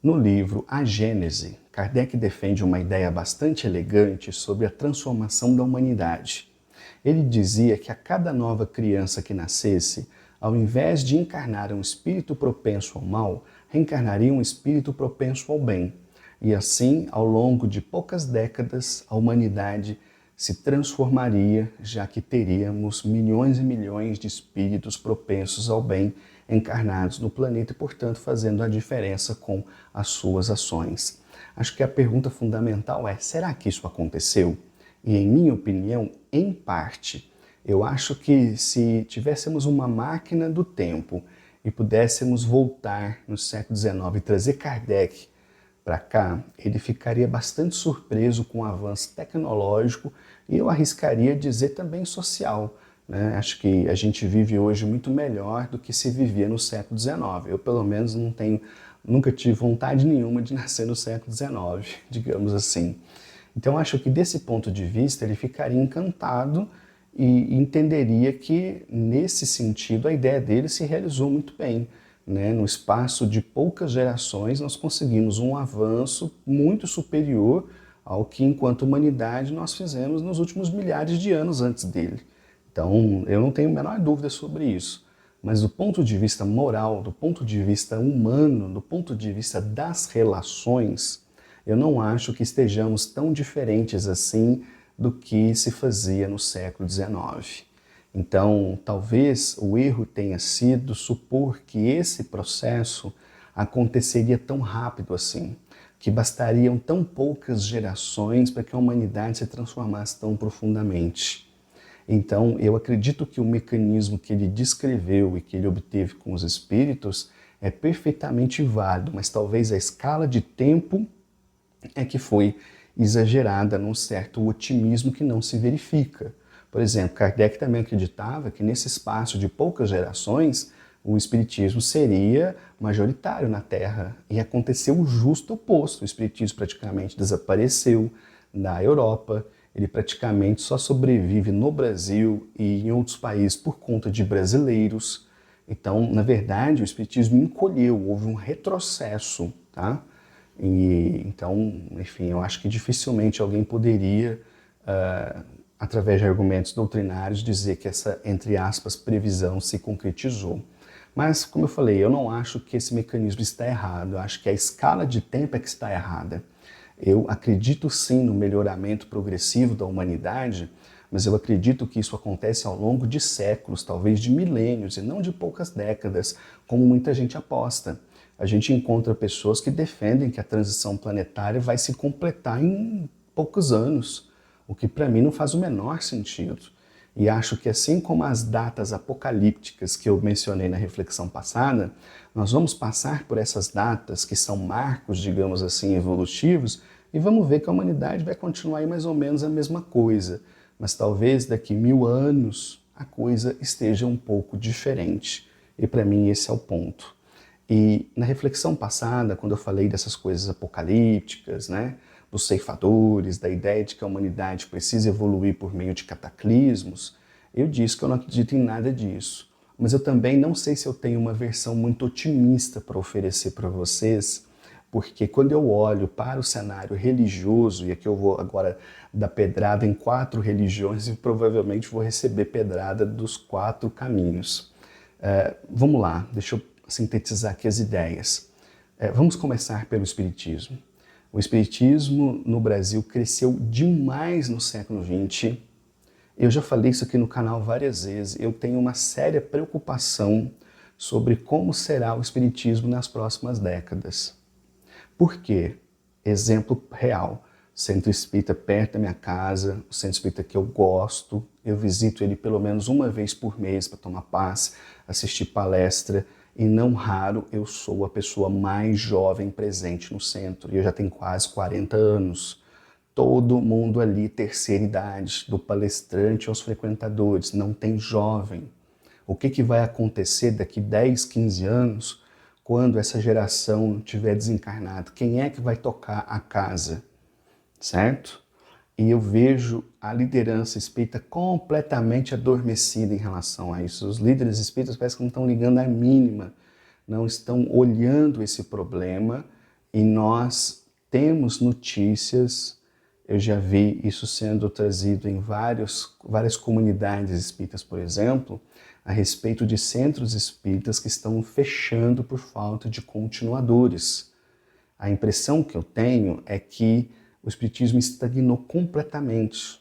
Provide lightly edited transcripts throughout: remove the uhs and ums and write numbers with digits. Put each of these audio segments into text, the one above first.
No livro A Gênese, Kardec defende uma ideia bastante elegante sobre a transformação da humanidade. Ele dizia que a cada nova criança que nascesse, ao invés de encarnar um espírito propenso ao mal, reencarnaria um espírito propenso ao bem. E assim, ao longo de poucas décadas, a humanidade se transformaria, já que teríamos milhões e milhões de espíritos propensos ao bem encarnados no planeta e, portanto, fazendo a diferença com as suas ações. Acho que a pergunta fundamental é: será que isso aconteceu? E, em minha opinião, em parte. Eu acho que se tivéssemos uma máquina do tempo e pudéssemos voltar no século XIX e trazer Kardec para cá, ele ficaria bastante surpreso com o avanço tecnológico e eu arriscaria dizer também social. Né? Acho que a gente vive hoje muito melhor do que se vivia no século XIX. Eu, pelo menos, nunca tive vontade nenhuma de nascer no século XIX, digamos assim. Então, acho que desse ponto de vista, ele ficaria encantado e entenderia que, nesse sentido, a ideia dele se realizou muito bem. Né? No espaço de poucas gerações, nós conseguimos um avanço muito superior ao que, enquanto humanidade, nós fizemos nos últimos milhares de anos antes dele. Então, eu não tenho a menor dúvida sobre isso. Mas do ponto de vista moral, do ponto de vista humano, do ponto de vista das relações, eu não acho que estejamos tão diferentes assim do que se fazia no século XIX. Então, talvez o erro tenha sido supor que esse processo aconteceria tão rápido assim, que bastariam tão poucas gerações para que a humanidade se transformasse tão profundamente. Então, eu acredito que o mecanismo que ele descreveu e que ele obteve com os espíritos é perfeitamente válido, mas talvez a escala de tempo é que foi exagerada num certo otimismo que não se verifica. Por exemplo, Kardec também acreditava que nesse espaço de poucas gerações o espiritismo seria majoritário na Terra e aconteceu o justo oposto. O espiritismo praticamente desapareceu na Europa, ele praticamente só sobrevive no Brasil e em outros países por conta de brasileiros. Então, na verdade, o espiritismo encolheu, houve um retrocesso, tá? Então, enfim, eu acho que dificilmente alguém poderia, através de argumentos doutrinários, dizer que essa, entre aspas, previsão se concretizou. Mas, como eu falei, eu não acho que esse mecanismo está errado, eu acho que a escala de tempo é que está errada. Eu acredito sim no melhoramento progressivo da humanidade, mas eu acredito que isso acontece ao longo de séculos, talvez de milênios, e não de poucas décadas, como muita gente aposta. A gente encontra pessoas que defendem que a transição planetária vai se completar em poucos anos, o que para mim não faz o menor sentido. E acho que assim como as datas apocalípticas que eu mencionei na reflexão passada, nós vamos passar por essas datas que são marcos, digamos assim, evolutivos, e vamos ver que a humanidade vai continuar aí mais ou menos a mesma coisa. Mas talvez daqui 1000 anos a coisa esteja um pouco diferente. E para mim esse é o ponto. E na reflexão passada, quando eu falei dessas coisas apocalípticas, né, dos ceifadores, da ideia de que a humanidade precisa evoluir por meio de cataclismos, eu disse que eu não acredito em nada disso. Mas eu também não sei se eu tenho uma versão muito otimista para oferecer para vocês, porque quando eu olho para o cenário religioso, e aqui eu vou agora dar pedrada em 4 religiões e provavelmente vou receber pedrada dos 4 caminhos. Vamos lá, deixa eu sintetizar aqui as ideias. Vamos começar pelo Espiritismo. O Espiritismo no Brasil cresceu demais no século XX. Eu já falei isso aqui no canal várias vezes. Eu tenho uma séria preocupação sobre como será o Espiritismo nas próximas décadas. Por quê? Exemplo real. Centro Espírita perto da minha casa, o Centro Espírita que eu gosto. Eu visito ele pelo menos uma vez por mês para tomar passe, assistir palestra. E não raro eu sou a pessoa mais jovem presente no centro. E eu já tenho quase 40 anos. Todo mundo ali, terceira idade, do palestrante aos frequentadores, não tem jovem. O que vai acontecer daqui 10, 15 anos, quando essa geração tiver desencarnado? Quem é que vai tocar a casa? Certo? E eu vejo a liderança espírita completamente adormecida em relação a isso. Os líderes espíritas parece que não estão ligando a mínima, não estão olhando esse problema E nós temos notícias, eu já vi isso sendo trazido em várias comunidades espíritas, por exemplo, a respeito de centros espíritas que estão fechando por falta de continuadores. A impressão que eu tenho é que o espiritismo estagnou completamente.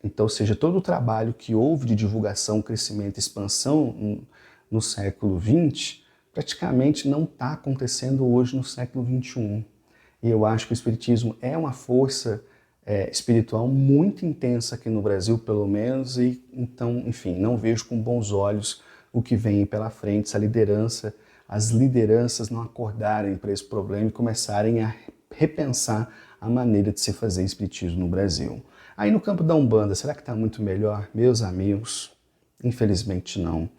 Então, ou seja, todo o trabalho que houve de divulgação, crescimento e expansão no século XX, praticamente não está acontecendo hoje no século XXI. E eu acho que o espiritismo é uma força espiritual muito intensa aqui no Brasil, pelo menos, e então, enfim, não vejo com bons olhos o que vem pela frente, se as lideranças não acordarem para esse problema e começarem a repensar a maneira de se fazer espiritismo no Brasil. Aí no campo da Umbanda, será que está muito melhor? Meus amigos, infelizmente não.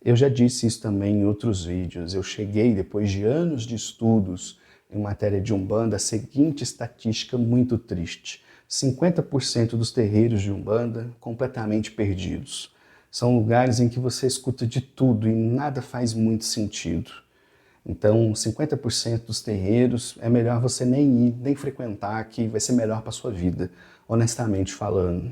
Eu já disse isso também em outros vídeos. Eu cheguei, depois de anos de estudos em matéria de Umbanda, a seguinte estatística muito triste. 50% dos terreiros de Umbanda completamente perdidos. São lugares em que você escuta de tudo e nada faz muito sentido. Então, 50% dos terreiros é melhor você nem ir, nem frequentar, que vai ser melhor para a sua vida, honestamente falando.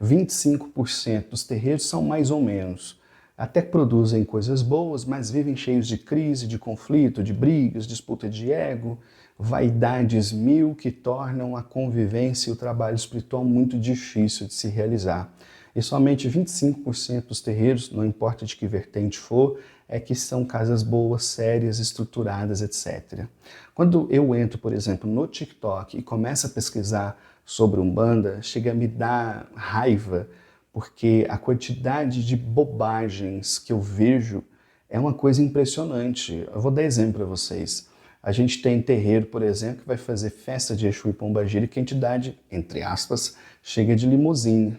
25% dos terreiros são mais ou menos. Até produzem coisas boas, mas vivem cheios de crise, de conflito, de brigas, disputa de ego, vaidades mil que tornam a convivência e o trabalho espiritual muito difícil de se realizar. E somente 25% dos terreiros, não importa de que vertente for, é que são casas boas, sérias, estruturadas, etc. Quando eu entro, por exemplo, no TikTok e começo a pesquisar sobre Umbanda, chega a me dar raiva, porque a quantidade de bobagens que eu vejo é uma coisa impressionante. Eu vou dar exemplo para vocês. A gente tem terreiro, por exemplo, que vai fazer festa de Exu e Pombagira e que a entidade, entre aspas, chega de limusine.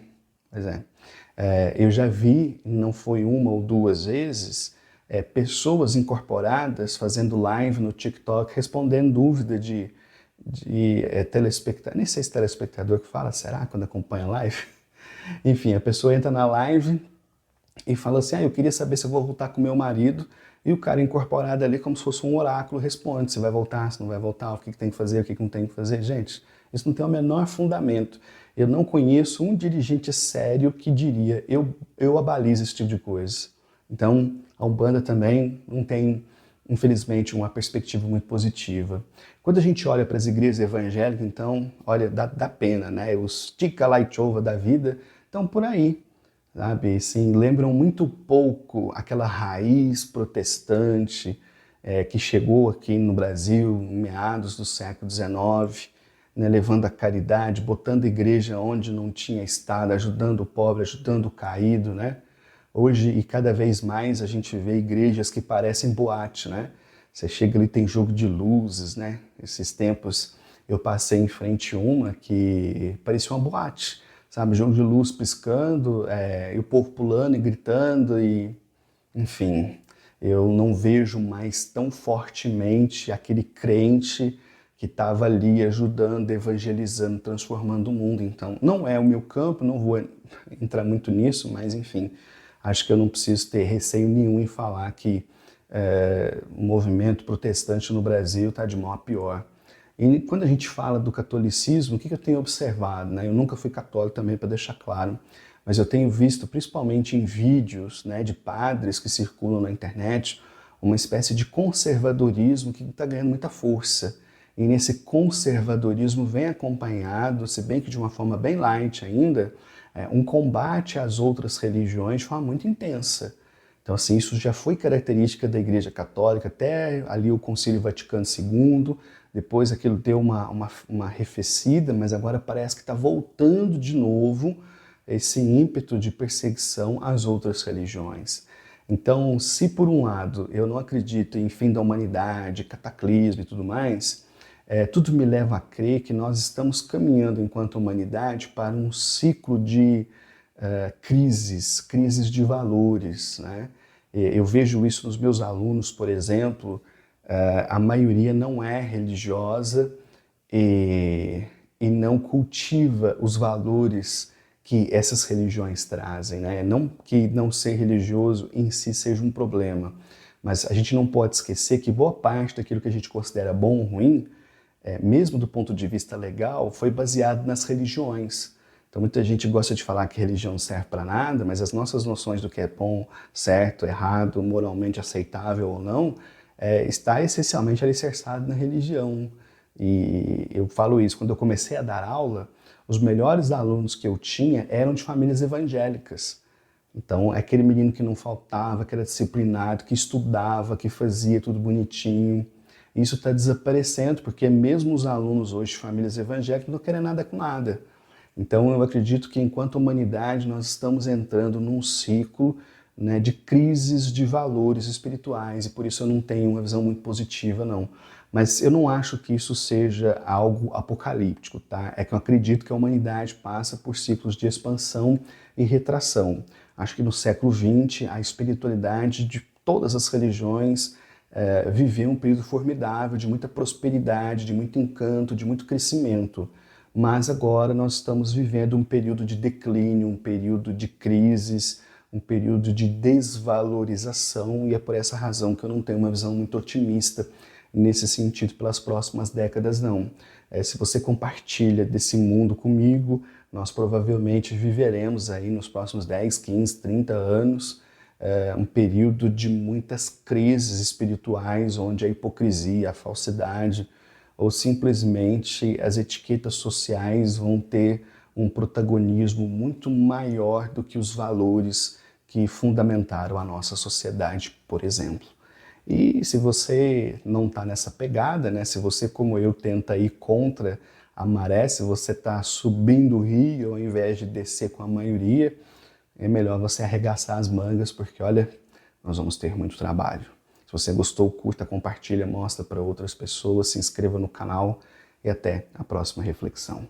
Pois é. Eu já vi, não foi uma ou duas vezes, pessoas incorporadas fazendo live no TikTok respondendo dúvida de telespectador, nem sei se telespectador que fala, será, quando acompanha a live? Enfim, a pessoa entra na live e fala assim, eu queria saber se eu vou voltar com meu marido, e o cara incorporado ali, como se fosse um oráculo, responde se vai voltar, se não vai voltar, o que tem que fazer, o que não tem que fazer. Gente, isso não tem o menor fundamento. Eu não conheço um dirigente sério que diria, eu abalizo esse tipo de coisa. Então, a Umbanda também não tem, infelizmente, uma perspectiva muito positiva. Quando a gente olha para as igrejas evangélicas, então, olha, dá pena, né? Os tica laichova da vida estão por aí, sabe? Assim, lembram muito pouco aquela raiz protestante que chegou aqui no Brasil em meados do século XIX, né, levando a caridade, botando igreja onde não tinha Estado, ajudando o pobre, ajudando o caído, né? Hoje, e cada vez mais, a gente vê igrejas que parecem boate, né? Você chega ali, tem jogo de luzes, né? Esses tempos eu passei em frente a uma que parecia uma boate, sabe? Jogo de luz piscando, e o povo pulando e gritando, e enfim, eu não vejo mais tão fortemente aquele crente que estava ali ajudando, evangelizando, transformando o mundo. Então, não é o meu campo, não vou entrar muito nisso, mas enfim, acho que eu não preciso ter receio nenhum em falar que o movimento protestante no Brasil está de mal a pior. E quando a gente fala do catolicismo, o que eu tenho observado? Né? Eu nunca fui católico também, para deixar claro, mas eu tenho visto, principalmente em vídeos, né, de padres que circulam na internet, uma espécie de conservadorismo que está ganhando muita força. E nesse conservadorismo vem acompanhado, se bem que de uma forma bem light ainda, um combate às outras religiões de forma muito intensa. Então, assim, isso já foi característica da Igreja Católica, até ali o Concílio Vaticano II, depois aquilo deu uma arrefecida, mas agora parece que está voltando de novo esse ímpeto de perseguição às outras religiões. Então, se por um lado eu não acredito em fim da humanidade, cataclismo e tudo mais, tudo me leva a crer que nós estamos caminhando enquanto humanidade para um ciclo de crises de valores, né? Eu vejo isso nos meus alunos, por exemplo, a maioria não é religiosa e não cultiva os valores que essas religiões trazem, né? Não que não ser religioso em si seja um problema, mas a gente não pode esquecer que boa parte daquilo que a gente considera bom ou ruim mesmo do ponto de vista legal, foi baseado nas religiões. Então muita gente gosta de falar que religião não serve para nada, mas as nossas noções do que é bom, certo, errado, moralmente aceitável ou não, está essencialmente alicerçado na religião. E eu falo isso, quando eu comecei a dar aula, os melhores alunos que eu tinha eram de famílias evangélicas. Então, é aquele menino que não faltava, que era disciplinado, que estudava, que fazia tudo bonitinho. Isso está desaparecendo, porque mesmo os alunos hoje de famílias evangélicas não querem nada com nada. Então, eu acredito que enquanto humanidade nós estamos entrando num ciclo, né, de crises de valores espirituais, e por isso eu não tenho uma visão muito positiva, não. Mas eu não acho que isso seja algo apocalíptico, tá? É que eu acredito que a humanidade passa por ciclos de expansão e retração. Acho que no século XX a espiritualidade de todas as religiões viveu um período formidável, de muita prosperidade, de muito encanto, de muito crescimento. Mas agora nós estamos vivendo um período de declínio, um período de crises, um período de desvalorização, e é por essa razão que eu não tenho uma visão muito otimista nesse sentido pelas próximas décadas, não. Se você compartilha desse mundo comigo, nós provavelmente viveremos aí nos próximos 10, 15, 30 anos um período de muitas crises espirituais, onde a hipocrisia, a falsidade, ou simplesmente as etiquetas sociais vão ter um protagonismo muito maior do que os valores que fundamentaram a nossa sociedade, por exemplo. E se você não está nessa pegada, né? Se você, como eu, tenta ir contra a maré, se você está subindo o rio ao invés de descer com a maioria, é melhor você arregaçar as mangas, porque olha, nós vamos ter muito trabalho. Se você gostou, curta, compartilha, mostra para outras pessoas, se inscreva no canal e até a próxima reflexão.